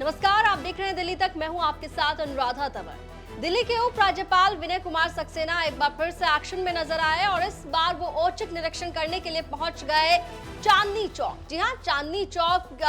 नमस्कार, आप देख रहे हैं दिल्ली तक। मैं हूं आपके साथ अनुराधा तंवर। दिल्ली के उप राज्यपाल विनय कुमार सक्सेना एक बार फिर से एक्शन में नजर आए और इस बार वो औचक निरीक्षण करने के लिए पहुंच गए चांदनी चौक। जी हां, चांदनी चौक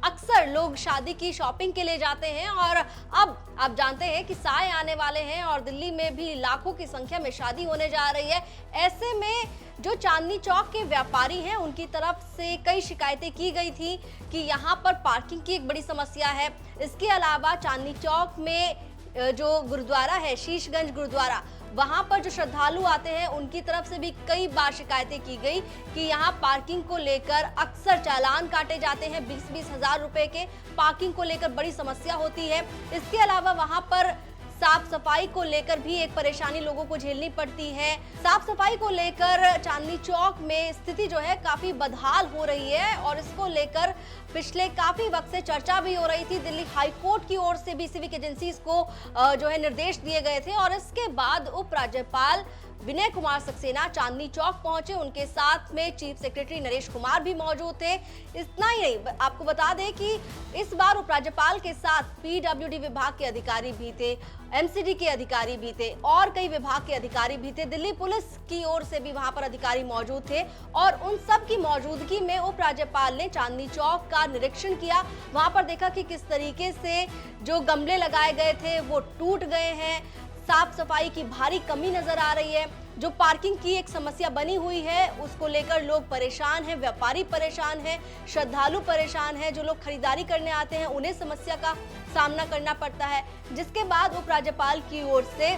अक्सर लोग शादी की शॉपिंग के लिए जाते हैं और अब आप जानते हैं कि साए आने वाले हैं और दिल्ली में भी लाखों की संख्या में शादी होने जा रही है। ऐसे में जो चांदनी चौक के व्यापारी हैं उनकी तरफ से कई शिकायतें की गई थी कि यहाँ पर पार्किंग की एक बड़ी समस्या है। इसके अलावा चांदनी चौक में जो गुरुद्वारा है, शीशगंज गुरुद्वारा, वहां पर जो श्रद्धालु आते हैं उनकी तरफ से भी कई बार शिकायतें की गई कि यहाँ पार्किंग को लेकर अक्सर चालान काटे जाते हैं। 20-20 हजार रुपए के पार्किंग को लेकर बड़ी समस्या होती है। इसके अलावा वहां पर साफ सफाई को लेकर भी एक परेशानी लोगों को झेलनी पड़ती है। साफ सफाई को लेकर चांदनी चौक में स्थिति जो है काफी बदहाल हो रही है और इसको लेकर पिछले काफी वक्त से चर्चा भी हो रही थी। दिल्ली हाई कोर्ट की ओर से भी सिविक एजेंसीज को जो है निर्देश दिए गए थे और इसके बाद उप राज्यपाल विनय कुमार सक्सेना चांदनी चौक पहुंचे। उनके साथ में चीफ सेक्रेटरी नरेश कुमार भी मौजूद थे। इतना ही नहीं, आपको बता दें कि इस बार उपराज्यपाल के साथ पीडब्ल्यूडी विभाग के अधिकारी भी थे, एमसीडी के अधिकारी भी थे और कई विभाग के अधिकारी भी थे। दिल्ली पुलिस की ओर से भी वहां पर अधिकारी मौजूद थे और उन सब की मौजूदगी में उपराज्यपाल ने चांदनी चौक का निरीक्षण किया। वहां पर देखा कि किस तरीके से जो गमले लगाए गए थे वो टूट गए हैं, साफ सफाई की भारी कमी नजर आ रही है। जो पार्किंग की एक समस्या बनी हुई है उसको लेकर लोग परेशान हैं, व्यापारी परेशान हैं, श्रद्धालु परेशान हैं, जो लोग खरीदारी करने आते हैं उन्हें समस्या का सामना करना पड़ता है। जिसके बाद उपराज्यपाल की ओर से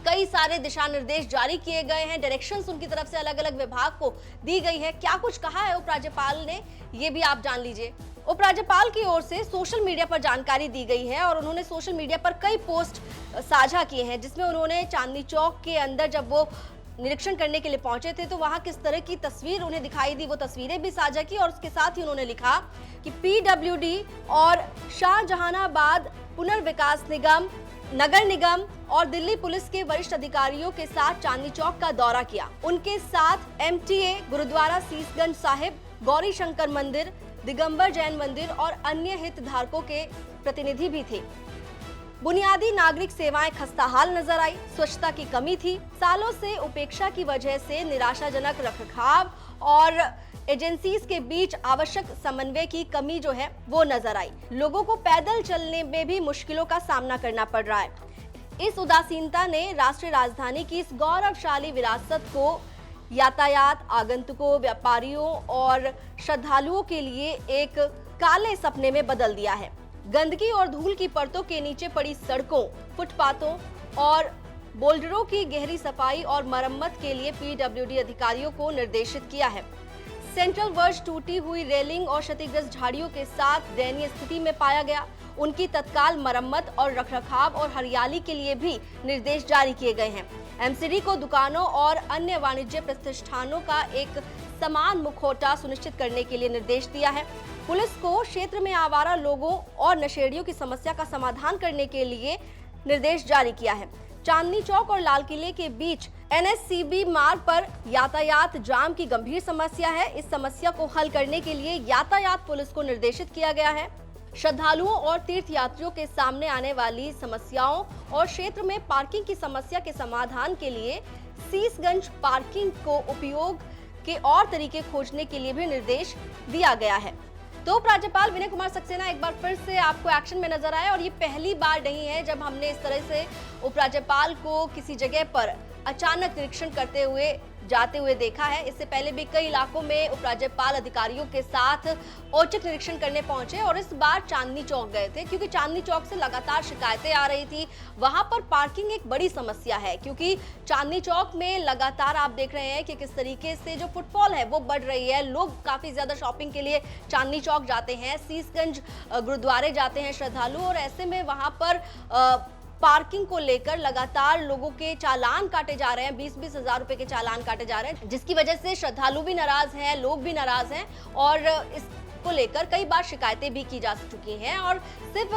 कई सारे दिशा निर्देश जारी किए गए हैं, डायरेक्शंस उनकी तरफ से अलग अलग विभाग को दी गई है। क्या कुछ कहा है उपराज्यपाल ने, ये भी आप जान लीजिए। उपराज्यपाल की ओर से सोशल मीडिया पर जानकारी दी गई है और उन्होंने सोशल मीडिया पर कई पोस्ट साझा किए हैं जिसमें उन्होंने चांदनी चौक के अंदर जब वो निरीक्षण करने के लिए पहुंचे थे तो वहां किस तरह की तस्वीर उन्हें दिखाई दी, वो तस्वीरें भी साझा की और उसके साथ ही उन्होंने लिखा कि पीडब्ल्यूडी और शाहजहानाबाद पुनर्विकास निगम, नगर निगम और दिल्ली पुलिस के वरिष्ठ अधिकारियों के साथ चांदनी चौक का दौरा किया। उनके साथ एमटीए, गुरुद्वारा शीशगंज साहिब, गौरी शंकर मंदिर, दिगंबर जैन मंदिर और अन्य हितधारकों के प्रतिनिधि भी थे। बुनियादी नागरिक सेवाएं खस्ताहाल नजर आई, स्वच्छता की कमी थी, सालों से उपेक्षा की वजह से निराशाजनक रखरखाव और एजेंसीज के बीच आवश्यक समन्वय की कमी जो है वो नजर आई। लोगों को पैदल चलने में भी मुश्किलों का सामना करना पड़ रहा है। इस उदासीनता ने राष्ट्रीय राजधानी की इस गौरवशाली विरासत को यातायात, आगंतुकों, व्यापारियों और श्रद्धालुओं के लिए एक काले सपने में बदल दिया है। गंदगी और धूल की परतों के नीचे पड़ी सड़कों, फुटपाथों और बोल्डरों की गहरी सफाई और मरम्मत के लिए पीडब्ल्यूडी अधिकारियों को निर्देशित किया है। सेंट्रल वर्ष टूटी हुई रेलिंग और क्षतिग्रस्त झाड़ियों के साथ दयनीय स्थिति में पाया गया। उनकी तत्काल मरम्मत और रखरखाव और हरियाली के लिए भी निर्देश जारी किए गए हैं। एमसीडी को दुकानों और अन्य वाणिज्य प्रतिष्ठानों का एक समान मुखौटा सुनिश्चित करने के लिए निर्देश दिया है। पुलिस को क्षेत्र में आवारा लोगों और नशेड़ियों की समस्या का समाधान करने के लिए निर्देश जारी किया है। चांदनी चौक और लाल किले के बीच एनएससीबी मार्ग पर यातायात जाम की गंभीर समस्या है। इस समस्या को हल करने के लिए यातायात पुलिस को निर्देशित किया गया है। श्रद्धालुओं और तीर्थयात्रियों के सामने आने वाली समस्याओं और क्षेत्र में पार्किंग की समस्या के समाधान के लिए शीशगंज पार्किंग को उपयोग के और तरीके खोजने के लिए भी निर्देश दिया गया है। तो उपराज्यपाल विनय कुमार सक्सेना एक बार फिर से आपको एक्शन में नजर आए और ये पहली बार नहीं है जब हमने इस तरह से उपराज्यपाल को किसी जगह पर अचानक निरीक्षण करते हुए जाते हुए देखा है। इससे पहले भी कई इलाकों में उपराज्यपाल अधिकारियों के साथ औचक निरीक्षण करने पहुंचे और इस बार चांदनी चौक गए थे क्योंकि चांदनी चौक से लगातार शिकायतें आ रही थी। वहां पर पार्किंग एक बड़ी समस्या है क्योंकि चांदनी चौक में लगातार आप देख रहे हैं कि किस तरीके से जो फुटफॉल है वो बढ़ रही है। लोग काफी ज्यादा शॉपिंग के लिए चांदनी चौक जाते हैं, शीशगंज गुरुद्वारे जाते हैं श्रद्धालु और ऐसे में वहां पर पार्किंग को लेकर लगातार लोगों के चालान काटे जा रहे हैं। 20-20 हजार रुपए के चालान काटे जा रहे हैं जिसकी वजह से श्रद्धालु भी नाराज हैं, लोग भी नाराज हैं और इसको लेकर कई बार शिकायतें भी की जा चुकी हैं। और सिर्फ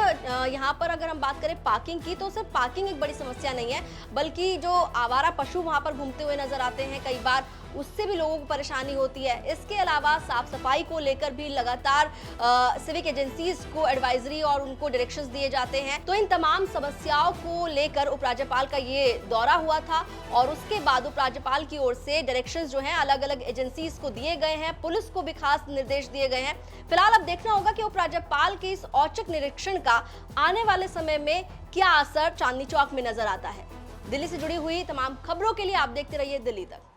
यहाँ पर अगर हम बात करें पार्किंग की तो सिर्फ पार्किंग एक बड़ी समस्या नहीं है बल्कि जो आवारा पशु वहाँ पर घूमते हुए नजर आते हैं कई बार उससे भी लोगों को परेशानी होती है। इसके अलावा साफ सफाई को लेकर भी लगातार सिविक एजेंसीज को एडवाइजरी और उनको डायरेक्शंस दिए जाते हैं। तो इन तमाम समस्याओं को लेकर उपराज्यपाल का ये दौरा हुआ था और उसके बाद उपराज्यपाल की ओर से डायरेक्शंस जो हैं अलग अलग एजेंसीज को दिए गए हैं, पुलिस को भी खास निर्देश दिए गए हैं। फिलहाल अब देखना होगा कि उपराज्यपाल के इस औचक निरीक्षण का आने वाले समय में क्या असर चांदनी चौक में नजर आता है। दिल्ली से जुड़ी हुई तमाम खबरों के लिए आप देखते रहिए दिल्ली तक।